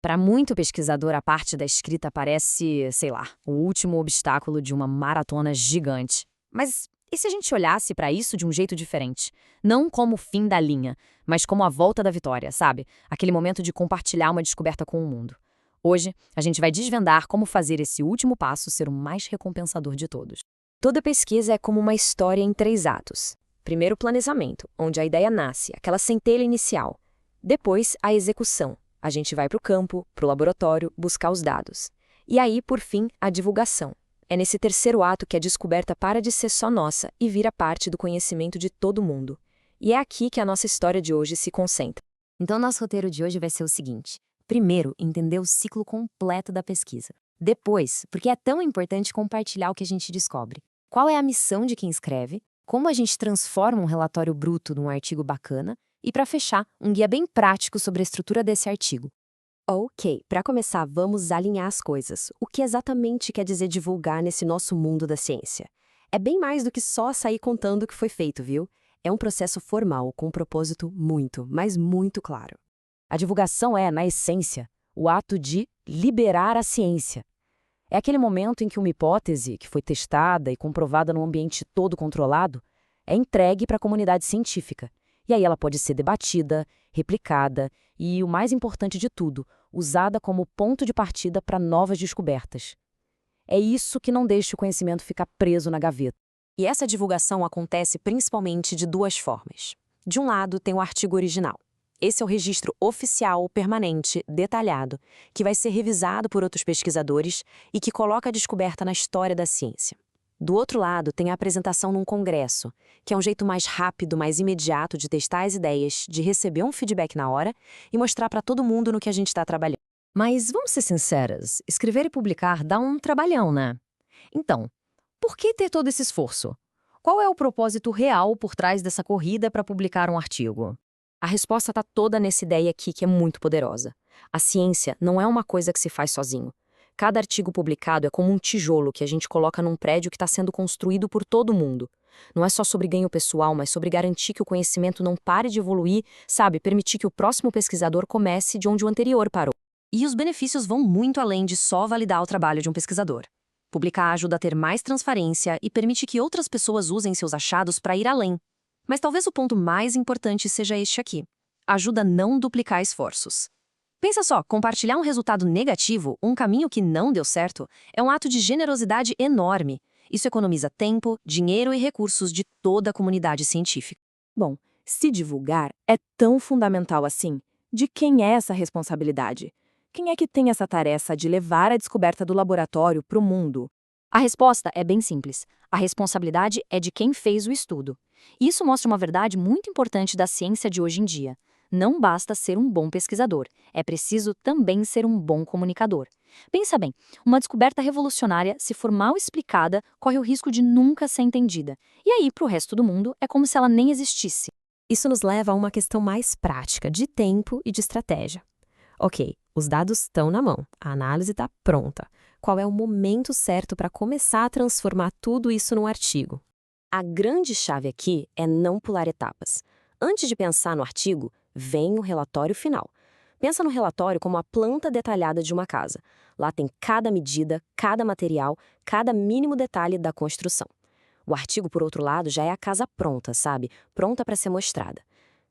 Para muito pesquisador, a parte da escrita parece, sei lá, o último obstáculo de uma maratona gigante. Mas e se a gente olhasse para isso de um jeito diferente? Não como o fim da linha, mas como a volta da vitória, sabe? Aquele momento de compartilhar uma descoberta com o mundo. Hoje, a gente vai desvendar como fazer esse último passo ser o mais recompensador de todos. Toda pesquisa é como uma história em 3 atos. Primeiro, o planejamento, onde a ideia nasce, aquela centelha inicial. Depois, a execução. A gente vai para o campo, para o laboratório, buscar os dados. E aí, por fim, a divulgação. É nesse terceiro ato que a descoberta para de ser só nossa e vira parte do conhecimento de todo mundo. E é aqui que a nossa história de hoje se concentra. Então, nosso roteiro de hoje vai ser o seguinte. Primeiro, entender o ciclo completo da pesquisa. Depois, porque é tão importante compartilhar o que a gente descobre. Qual é a missão de quem escreve? Como a gente transforma um relatório bruto num artigo bacana? E para fechar, um guia bem prático sobre a estrutura desse artigo. Ok, para começar, vamos alinhar as coisas. O que exatamente quer dizer divulgar nesse nosso mundo da ciência? É bem mais do que só sair contando o que foi feito, viu? É um processo formal com um propósito muito, mas muito claro. A divulgação é, na essência, o ato de liberar a ciência. É aquele momento em que uma hipótese, que foi testada e comprovada num ambiente todo controlado, é entregue para a comunidade científica. E aí ela pode ser debatida, replicada e, o mais importante de tudo, usada como ponto de partida para novas descobertas. É isso que não deixa o conhecimento ficar preso na gaveta. E essa divulgação acontece principalmente de 2 formas. De um lado, tem o artigo original. Esse é o registro oficial, permanente, detalhado, que vai ser revisado por outros pesquisadores e que coloca a descoberta na história da ciência. Do outro lado, tem a apresentação num congresso, que é um jeito mais rápido, mais imediato de testar as ideias, de receber um feedback na hora e mostrar para todo mundo no que a gente está trabalhando. Mas vamos ser sinceras, escrever e publicar dá um trabalhão, né? Então, por que ter todo esse esforço? Qual é o propósito real por trás dessa corrida para publicar um artigo? A resposta está toda nessa ideia aqui que é muito poderosa. A ciência não é uma coisa que se faz sozinho. Cada artigo publicado é como um tijolo que a gente coloca num prédio que está sendo construído por todo mundo. Não é só sobre ganho pessoal, mas sobre garantir que o conhecimento não pare de evoluir, sabe? Permitir que o próximo pesquisador comece de onde o anterior parou. E os benefícios vão muito além de só validar o trabalho de um pesquisador. Publicar ajuda a ter mais transparência e permite que outras pessoas usem seus achados para ir além. Mas talvez o ponto mais importante seja este aqui. Ajuda a não duplicar esforços. Pensa só, compartilhar um resultado negativo, um caminho que não deu certo, é um ato de generosidade enorme. Isso economiza tempo, dinheiro e recursos de toda a comunidade científica. Bom, se divulgar é tão fundamental assim, de quem é essa responsabilidade? Quem é que tem essa tarefa de levar a descoberta do laboratório para o mundo? A resposta é bem simples. A responsabilidade é de quem fez o estudo. Isso mostra uma verdade muito importante da ciência de hoje em dia. Não basta ser um bom pesquisador, é preciso também ser um bom comunicador. Pensa bem, uma descoberta revolucionária, se for mal explicada, corre o risco de nunca ser entendida. E aí, para o resto do mundo, é como se ela nem existisse. Isso nos leva a uma questão mais prática, de tempo e de estratégia. Ok, os dados estão na mão, a análise está pronta. Qual é o momento certo para começar a transformar tudo isso num artigo? A grande chave aqui é não pular etapas. Antes de pensar no artigo, vem o relatório final. Pensa no relatório como a planta detalhada de uma casa. Lá tem cada medida, cada material, cada mínimo detalhe da construção. O artigo, por outro lado, já é a casa pronta, sabe? Pronta para ser mostrada.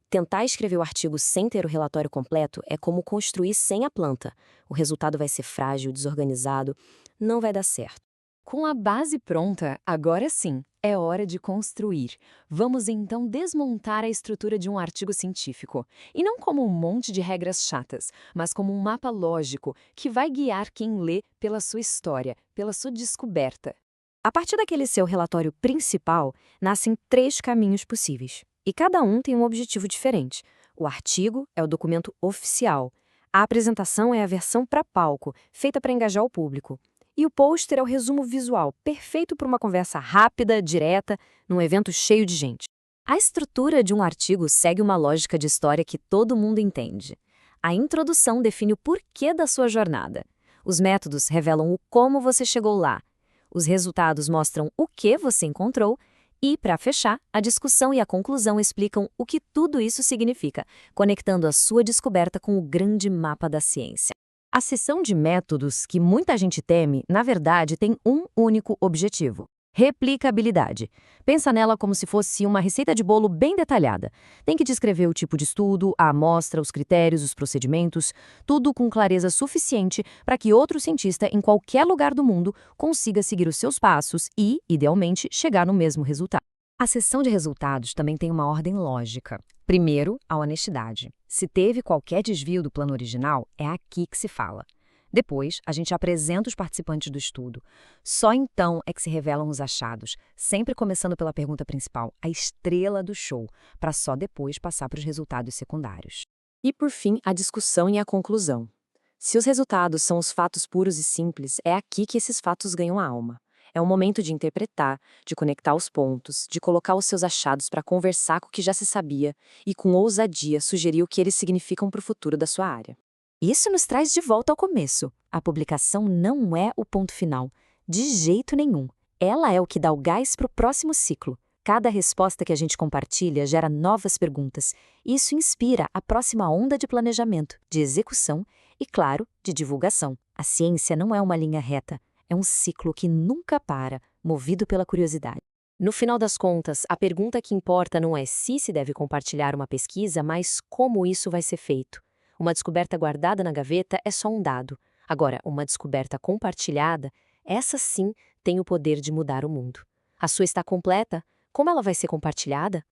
Tentar escrever o artigo sem ter o relatório completo é como construir sem a planta. O resultado vai ser frágil, desorganizado, não vai dar certo. Com a base pronta, agora sim, é hora de construir. Vamos então desmontar a estrutura de um artigo científico. E não como um monte de regras chatas, mas como um mapa lógico que vai guiar quem lê pela sua história, pela sua descoberta. A partir daquele seu relatório principal, nascem 3 caminhos possíveis. E cada um tem um objetivo diferente. O artigo é o documento oficial. A apresentação é a versão para palco, feita para engajar o público. E o pôster é o resumo visual, perfeito para uma conversa rápida, direta, num evento cheio de gente. A estrutura de um artigo segue uma lógica de história que todo mundo entende. A introdução define o porquê da sua jornada. Os métodos revelam o como você chegou lá. Os resultados mostram o que você encontrou. E, para fechar, a discussão e a conclusão explicam o que tudo isso significa, conectando a sua descoberta com o grande mapa da ciência. A seção de métodos que muita gente teme, na verdade, tem um único objetivo: replicabilidade. Pensa nela como se fosse uma receita de bolo bem detalhada. Tem que descrever o tipo de estudo, a amostra, os critérios, os procedimentos, tudo com clareza suficiente para que outro cientista em qualquer lugar do mundo consiga seguir os seus passos e, idealmente, chegar no mesmo resultado. A seção de resultados também tem uma ordem lógica. Primeiro, a honestidade. Se teve qualquer desvio do plano original, é aqui que se fala. Depois, a gente apresenta os participantes do estudo. Só então é que se revelam os achados, sempre começando pela pergunta principal, a estrela do show, para só depois passar para os resultados secundários. E, por fim, a discussão e a conclusão. Se os resultados são os fatos puros e simples, é aqui que esses fatos ganham a alma. É o momento de interpretar, de conectar os pontos, de colocar os seus achados para conversar com o que já se sabia e, com ousadia, sugerir o que eles significam para o futuro da sua área. Isso nos traz de volta ao começo. A publicação não é o ponto final, de jeito nenhum. Ela é o que dá o gás para o próximo ciclo. Cada resposta que a gente compartilha gera novas perguntas. Isso inspira a próxima onda de planejamento, de execução e, claro, de divulgação. A ciência não é uma linha reta, é um ciclo que nunca para, movido pela curiosidade. No final das contas, a pergunta que importa não é se deve compartilhar uma pesquisa, mas como isso vai ser feito. Uma descoberta guardada na gaveta é só um dado. Agora, uma descoberta compartilhada, essa sim tem o poder de mudar o mundo. A sua está completa? Como ela vai ser compartilhada?